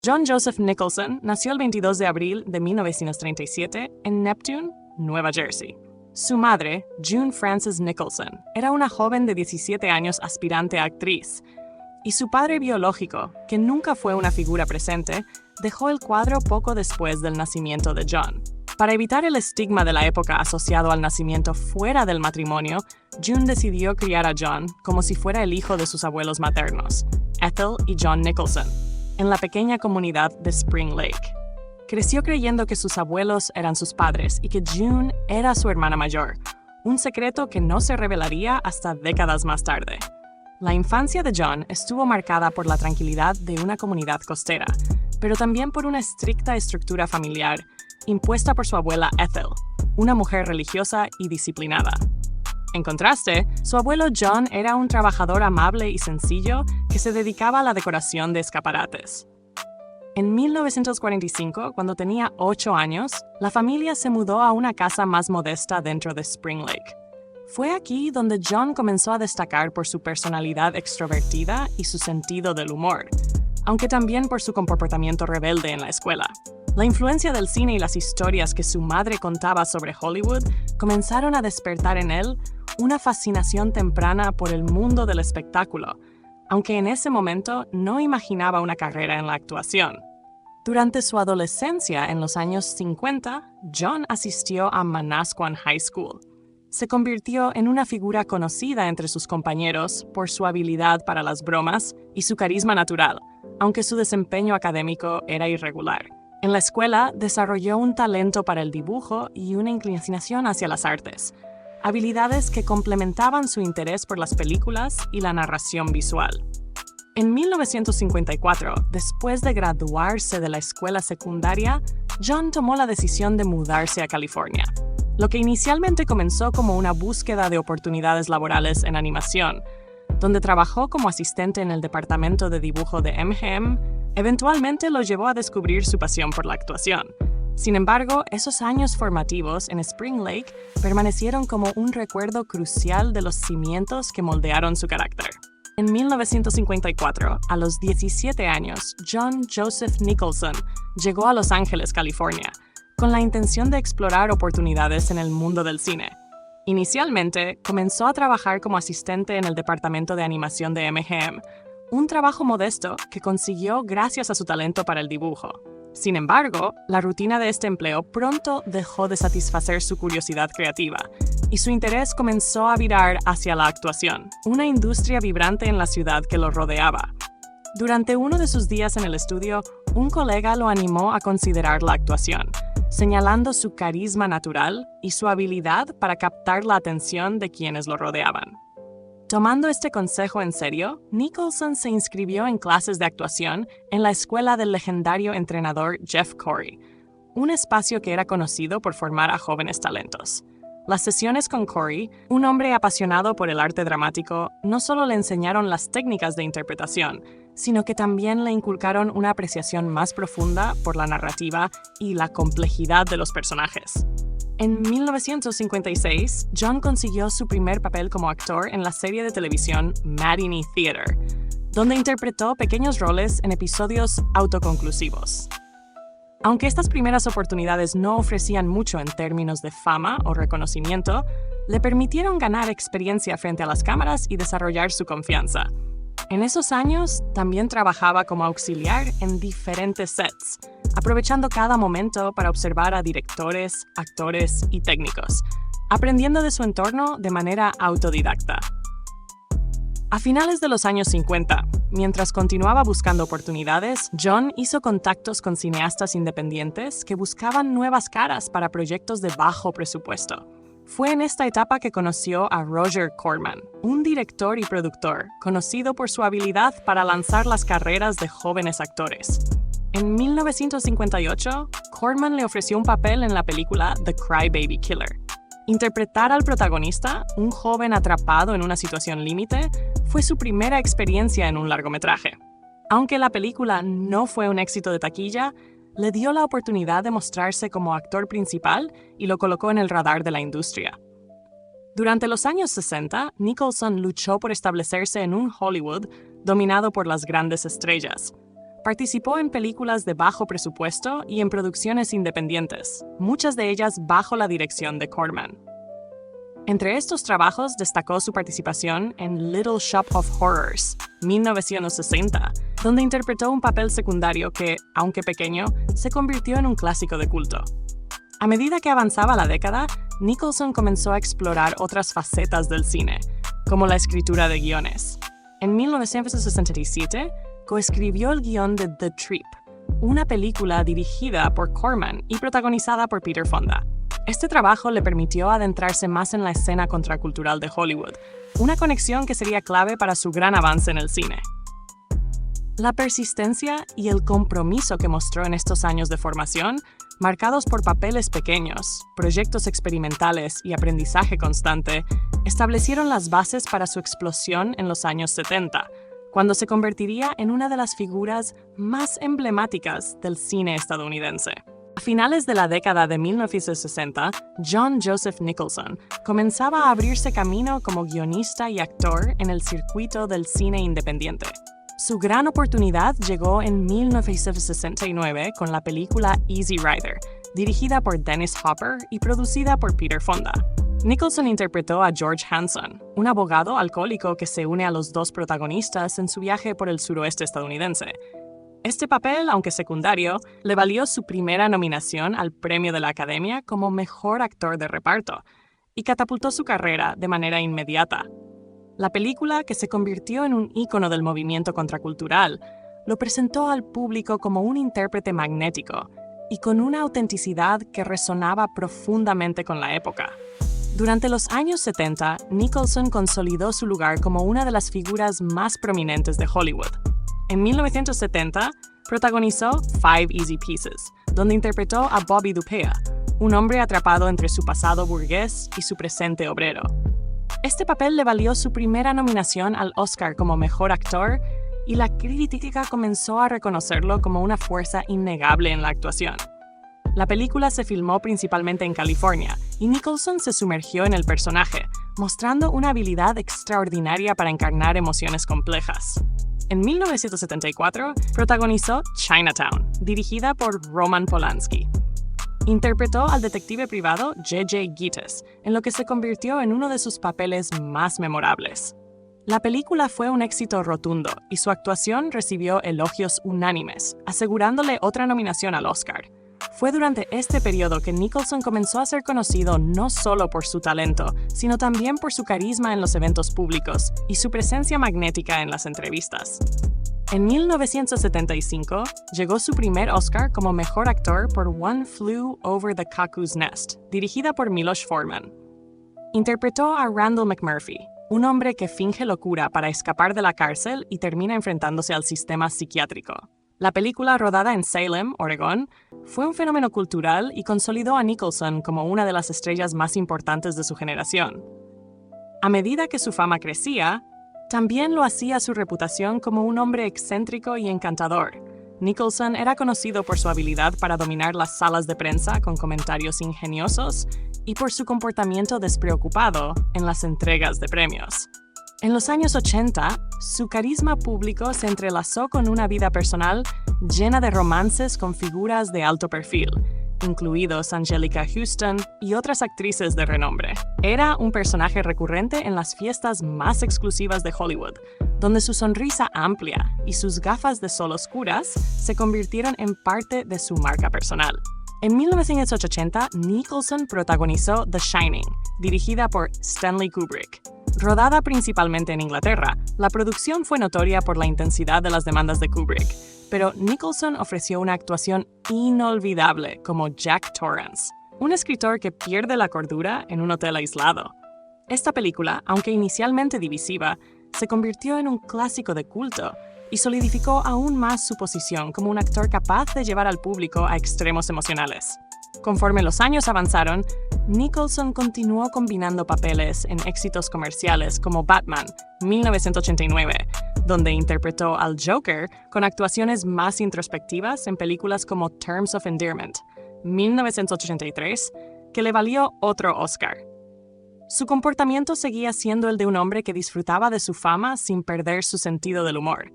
John Joseph Nicholson nació el 22 de abril de 1937 en Neptune, Nueva Jersey. Su madre, June Frances Nicholson, era una joven de 17 años aspirante a actriz, y su padre biológico, que nunca fue una figura presente, dejó el cuadro poco después del nacimiento de John. Para evitar el estigma de la época asociado al nacimiento fuera del matrimonio, June decidió criar a John como si fuera el hijo de sus abuelos maternos, Ethel y John Nicholson, en la pequeña comunidad de Spring Lake. Creció creyendo que sus abuelos eran sus padres y que June era su hermana mayor, un secreto que no se revelaría hasta décadas más tarde. La infancia de John estuvo marcada por la tranquilidad de una comunidad costera, pero también por una estricta estructura familiar impuesta por su abuela Ethel, una mujer religiosa y disciplinada. En contraste, su abuelo John era un trabajador amable y sencillo que se dedicaba a la decoración de escaparates. En 1945, cuando tenía 8 años, la familia se mudó a una casa más modesta dentro de Spring Lake. Fue aquí donde John comenzó a destacar por su personalidad extrovertida y su sentido del humor, aunque también por su comportamiento rebelde en la escuela. La influencia del cine y las historias que su madre contaba sobre Hollywood comenzaron a despertar en él una fascinación temprana por el mundo del espectáculo, aunque en ese momento no imaginaba una carrera en la actuación. Durante su adolescencia, en los años 50, John asistió a Manasquan High School. Se convirtió en una figura conocida entre sus compañeros por su habilidad para las bromas y su carisma natural, aunque su desempeño académico era irregular. En la escuela desarrolló un talento para el dibujo y una inclinación hacia las artes, habilidades que complementaban su interés por las películas y la narración visual. En 1954, después de graduarse de la escuela secundaria, John tomó la decisión de mudarse a California. Lo que inicialmente comenzó como una búsqueda de oportunidades laborales en animación, donde trabajó como asistente en el departamento de dibujo de MGM, eventualmente lo llevó a descubrir su pasión por la actuación. Sin embargo, esos años formativos en Spring Lake permanecieron como un recuerdo crucial de los cimientos que moldearon su carácter. En 1954, a los 17 años, John Joseph Nicholson llegó a Los Ángeles, California, con la intención de explorar oportunidades en el mundo del cine. Inicialmente, comenzó a trabajar como asistente en el departamento de animación de MGM, un trabajo modesto que consiguió gracias a su talento para el dibujo. Sin embargo, la rutina de este empleo pronto dejó de satisfacer su curiosidad creativa, y su interés comenzó a virar hacia la actuación, una industria vibrante en la ciudad que lo rodeaba. Durante uno de sus días en el estudio, un colega lo animó a considerar la actuación, señalando su carisma natural y su habilidad para captar la atención de quienes lo rodeaban. Tomando este consejo en serio, Nicholson se inscribió en clases de actuación en la escuela del legendario entrenador Jeff Corey, un espacio que era conocido por formar a jóvenes talentos. Las sesiones con Corey, un hombre apasionado por el arte dramático, no solo le enseñaron las técnicas de interpretación, sino que también le inculcaron una apreciación más profunda por la narrativa y la complejidad de los personajes. En 1956, John consiguió su primer papel como actor en la serie de televisión Matinee Theater, donde interpretó pequeños roles en episodios autoconclusivos. Aunque estas primeras oportunidades no ofrecían mucho en términos de fama o reconocimiento, le permitieron ganar experiencia frente a las cámaras y desarrollar su confianza. En esos años, también trabajaba como auxiliar en diferentes sets, aprovechando cada momento para observar a directores, actores y técnicos, aprendiendo de su entorno de manera autodidacta. A finales de los años 50, mientras continuaba buscando oportunidades, John hizo contactos con cineastas independientes que buscaban nuevas caras para proyectos de bajo presupuesto. Fue en esta etapa que conoció a Roger Corman, un director y productor conocido por su habilidad para lanzar las carreras de jóvenes actores. En 1958, Corman le ofreció un papel en la película The Cry-Baby Killer. Interpretar al protagonista, un joven atrapado en una situación límite, fue su primera experiencia en un largometraje. Aunque la película no fue un éxito de taquilla, le dio la oportunidad de mostrarse como actor principal y lo colocó en el radar de la industria. Durante los años 60, Nicholson luchó por establecerse en un Hollywood dominado por las grandes estrellas. Participó en películas de bajo presupuesto y en producciones independientes, muchas de ellas bajo la dirección de Corman. Entre estos trabajos destacó su participación en Little Shop of Horrors, 1960, donde interpretó un papel secundario que, aunque pequeño, se convirtió en un clásico de culto. A medida que avanzaba la década, Nicholson comenzó a explorar otras facetas del cine, como la escritura de guiones. En 1967, coescribió el guión de The Trip, una película dirigida por Corman y protagonizada por Peter Fonda. Este trabajo le permitió adentrarse más en la escena contracultural de Hollywood, una conexión que sería clave para su gran avance en el cine. La persistencia y el compromiso que mostró en estos años de formación, marcados por papeles pequeños, proyectos experimentales y aprendizaje constante, establecieron las bases para su explosión en los años 70, cuando se convertiría en una de las figuras más emblemáticas del cine estadounidense. A finales de la década de 1960, John Joseph Nicholson comenzaba a abrirse camino como guionista y actor en el circuito del cine independiente. Su gran oportunidad llegó en 1969 con la película Easy Rider, dirigida por Dennis Hopper y producida por Peter Fonda. Nicholson interpretó a George Hanson, un abogado alcohólico que se une a los dos protagonistas en su viaje por el suroeste estadounidense. Este papel, aunque secundario, le valió su primera nominación al Premio de la Academia como Mejor Actor de Reparto y catapultó su carrera de manera inmediata. La película, que se convirtió en un ícono del movimiento contracultural, lo presentó al público como un intérprete magnético y con una autenticidad que resonaba profundamente con la época. Durante los años 70, Nicholson consolidó su lugar como una de las figuras más prominentes de Hollywood. En 1970, protagonizó Five Easy Pieces, donde interpretó a Bobby Dupea, un hombre atrapado entre su pasado burgués y su presente obrero. Este papel le valió su primera nominación al Oscar como Mejor Actor y la crítica comenzó a reconocerlo como una fuerza innegable en la actuación. La película se filmó principalmente en California y Nicholson se sumergió en el personaje, mostrando una habilidad extraordinaria para encarnar emociones complejas. En 1974, protagonizó Chinatown, dirigida por Roman Polanski. Interpretó al detective privado J.J. Gittes, en lo que se convirtió en uno de sus papeles más memorables. La película fue un éxito rotundo y su actuación recibió elogios unánimes, asegurándole otra nominación al Oscar. Fue durante este periodo que Nicholson comenzó a ser conocido no solo por su talento, sino también por su carisma en los eventos públicos y su presencia magnética en las entrevistas. En 1975, llegó su primer Oscar como Mejor Actor por One Flew Over the Cuckoo's Nest, dirigida por Milos Forman. Interpretó a Randall McMurphy, un hombre que finge locura para escapar de la cárcel y termina enfrentándose al sistema psiquiátrico. La película, rodada en Salem, Oregón, fue un fenómeno cultural y consolidó a Nicholson como una de las estrellas más importantes de su generación. A medida que su fama crecía, también lo hacía su reputación como un hombre excéntrico y encantador. Nicholson era conocido por su habilidad para dominar las salas de prensa con comentarios ingeniosos y por su comportamiento despreocupado en las entregas de premios. En los años 80, su carisma público se entrelazó con una vida personal llena de romances con figuras de alto perfil, incluidos Anjelica Huston y otras actrices de renombre. Era un personaje recurrente en las fiestas más exclusivas de Hollywood, donde su sonrisa amplia y sus gafas de sol oscuras se convirtieron en parte de su marca personal. En 1980, Nicholson protagonizó The Shining, dirigida por Stanley Kubrick. Rodada principalmente en Inglaterra, la producción fue notoria por la intensidad de las demandas de Kubrick, pero Nicholson ofreció una actuación inolvidable como Jack Torrance, un escritor que pierde la cordura en un hotel aislado. Esta película, aunque inicialmente divisiva, se convirtió en un clásico de culto y solidificó aún más su posición como un actor capaz de llevar al público a extremos emocionales. Conforme los años avanzaron, Nicholson continuó combinando papeles en éxitos comerciales como Batman, 1989, donde interpretó al Joker con actuaciones más introspectivas en películas como Terms of Endearment, 1983, que le valió otro Oscar. Su comportamiento seguía siendo el de un hombre que disfrutaba de su fama sin perder su sentido del humor.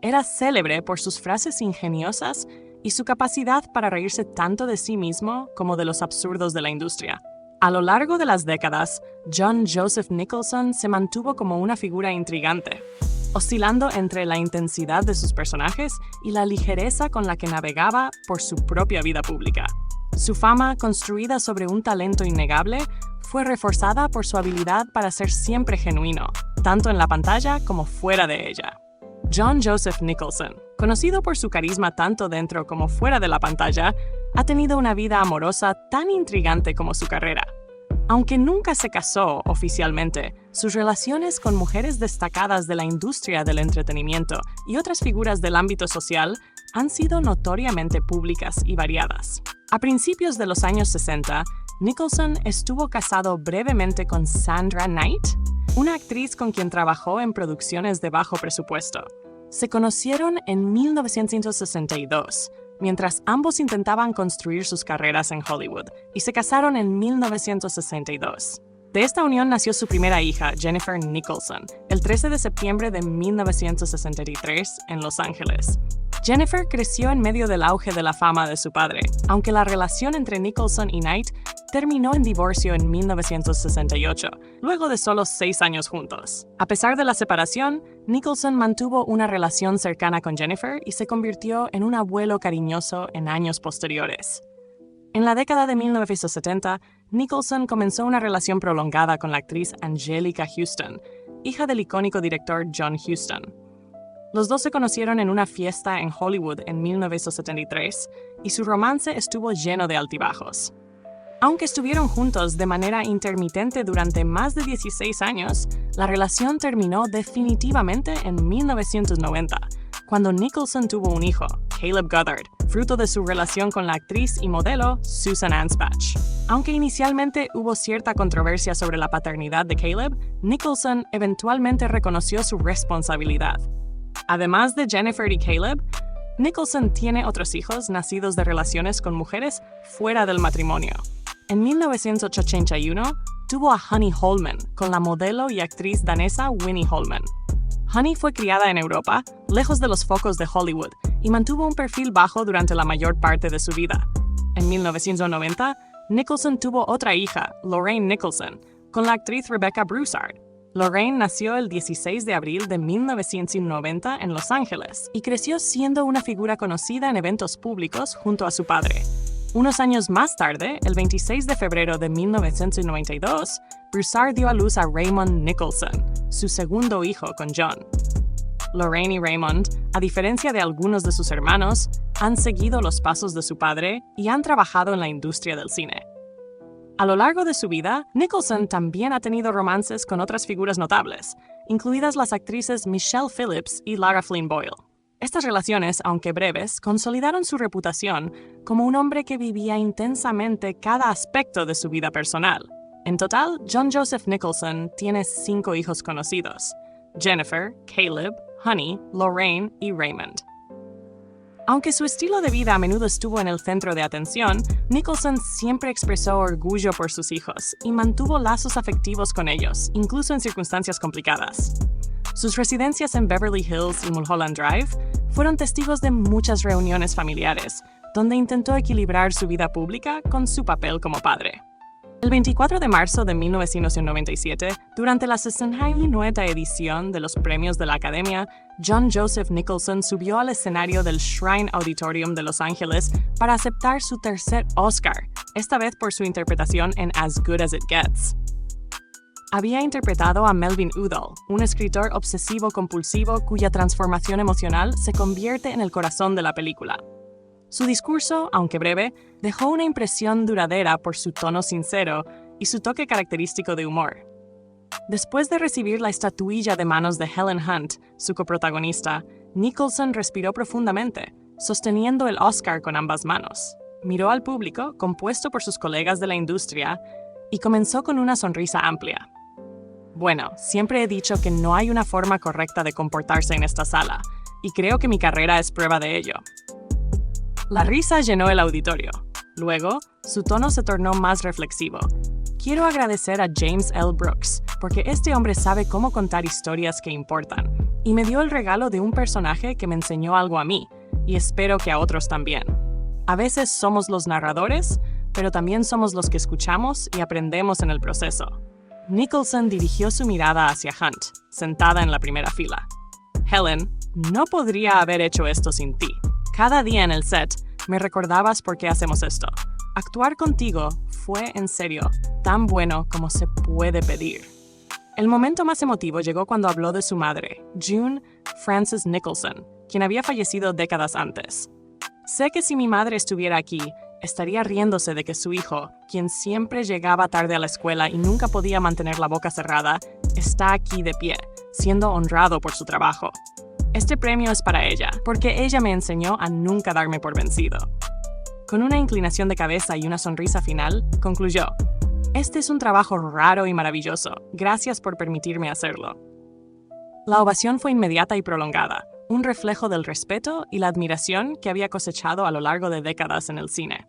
Era célebre por sus frases ingeniosas y su capacidad para reírse tanto de sí mismo como de los absurdos de la industria. A lo largo de las décadas, John Joseph Nicholson se mantuvo como una figura intrigante, oscilando entre la intensidad de sus personajes y la ligereza con la que navegaba por su propia vida pública. Su fama, construida sobre un talento innegable, fue reforzada por su habilidad para ser siempre genuino, tanto en la pantalla como fuera de ella. John Joseph Nicholson, conocido por su carisma tanto dentro como fuera de la pantalla, ha tenido una vida amorosa tan intrigante como su carrera. Aunque nunca se casó oficialmente, sus relaciones con mujeres destacadas de la industria del entretenimiento y otras figuras del ámbito social han sido notoriamente públicas y variadas. A principios de los años 60, Nicholson estuvo casado brevemente con Sandra Knight, una actriz con quien trabajó en producciones de bajo presupuesto. Se conocieron en 1962, mientras ambos intentaban construir sus carreras en Hollywood, y se casaron en 1962. De esta unión nació su primera hija, Jennifer Nicholson, el 13 de septiembre de 1963 en Los Ángeles. Jennifer creció en medio del auge de la fama de su padre, aunque la relación entre Nicholson y Knight terminó en divorcio en 1968, luego de solo 6 años juntos. A pesar de la separación, Nicholson mantuvo una relación cercana con Jennifer y se convirtió en un abuelo cariñoso en años posteriores. En la década de 1970, Nicholson comenzó una relación prolongada con la actriz Anjelica Huston, hija del icónico director John Huston. Los dos se conocieron en una fiesta en Hollywood en 1973 y su romance estuvo lleno de altibajos. Aunque estuvieron juntos de manera intermitente durante más de 16 años, la relación terminó definitivamente en 1990, cuando Nicholson tuvo un hijo, Caleb Goddard, fruto de su relación con la actriz y modelo Susan Anspach. Aunque inicialmente hubo cierta controversia sobre la paternidad de Caleb, Nicholson eventualmente reconoció su responsabilidad. Además de Jennifer y Caleb, Nicholson tiene otros hijos nacidos de relaciones con mujeres fuera del matrimonio. En 1981, tuvo a Honey Holman con la modelo y actriz danesa Winnie Holman. Honey fue criada en Europa, lejos de los focos de Hollywood, y mantuvo un perfil bajo durante la mayor parte de su vida. En 1990, Nicholson tuvo otra hija, Lorraine Nicholson, con la actriz Rebecca Broussard. Lorraine nació el 16 de abril de 1990 en Los Ángeles y creció siendo una figura conocida en eventos públicos junto a su padre. Unos años más tarde, el 26 de febrero de 1992, Broussard dio a luz a Raymond Nicholson, su segundo hijo con John. Lorraine y Raymond, a diferencia de algunos de sus hermanos, han seguido los pasos de su padre y han trabajado en la industria del cine. A lo largo de su vida, Nicholson también ha tenido romances con otras figuras notables, incluidas las actrices Michelle Phillips y Lara Flynn Boyle. Estas relaciones, aunque breves, consolidaron su reputación como un hombre que vivía intensamente cada aspecto de su vida personal. En total, John Joseph Nicholson tiene 5 hijos conocidos: Jennifer, Caleb, Honey, Lorraine y Raymond. Aunque su estilo de vida a menudo estuvo en el centro de atención, Nicholson siempre expresó orgullo por sus hijos y mantuvo lazos afectivos con ellos, incluso en circunstancias complicadas. Sus residencias en Beverly Hills y Mulholland Drive fueron testigos de muchas reuniones familiares, donde intentó equilibrar su vida pública con su papel como padre. El 24 de marzo de 1997, durante la 69ª edición de los Premios de la Academia, John Joseph Nicholson subió al escenario del Shrine Auditorium de Los Ángeles para aceptar su tercer Oscar, esta vez por su interpretación en As Good as It Gets. Había interpretado a Melvin Udall, un escritor obsesivo-compulsivo cuya transformación emocional se convierte en el corazón de la película. Su discurso, aunque breve, dejó una impresión duradera por su tono sincero y su toque característico de humor. Después de recibir la estatuilla de manos de Helen Hunt, su coprotagonista, Nicholson respiró profundamente, sosteniendo el Oscar con ambas manos. Miró al público, compuesto por sus colegas de la industria, y comenzó con una sonrisa amplia. Bueno, siempre he dicho que no hay una forma correcta de comportarse en esta sala, y creo que mi carrera es prueba de ello. La risa llenó el auditorio. Luego, su tono se tornó más reflexivo. Quiero agradecer a James L. Brooks, porque este hombre sabe cómo contar historias que importan. y me dio el regalo de un personaje que me enseñó algo a mí, y espero que a otros también. A veces somos los narradores, pero también somos los que escuchamos y aprendemos en el proceso. Nicholson dirigió su mirada hacia Hunt, sentada en la primera fila. Helen, no podría haber hecho esto sin ti. Cada día en el set me recordabas por qué hacemos esto. Actuar contigo fue, en serio, tan bueno como se puede pedir. El momento más emotivo llegó cuando habló de su madre, June Frances Nicholson, quien había fallecido décadas antes. Sé que si mi madre estuviera aquí, estaría riéndose de que su hijo, quien siempre llegaba tarde a la escuela y nunca podía mantener la boca cerrada, está aquí de pie, siendo honrado por su trabajo. Este premio es para ella, porque ella me enseñó a nunca darme por vencido. Con una inclinación de cabeza y una sonrisa final, concluyó: este es un trabajo raro y maravilloso. Gracias por permitirme hacerlo. La ovación fue inmediata y prolongada, un reflejo del respeto y la admiración que había cosechado a lo largo de décadas en el cine.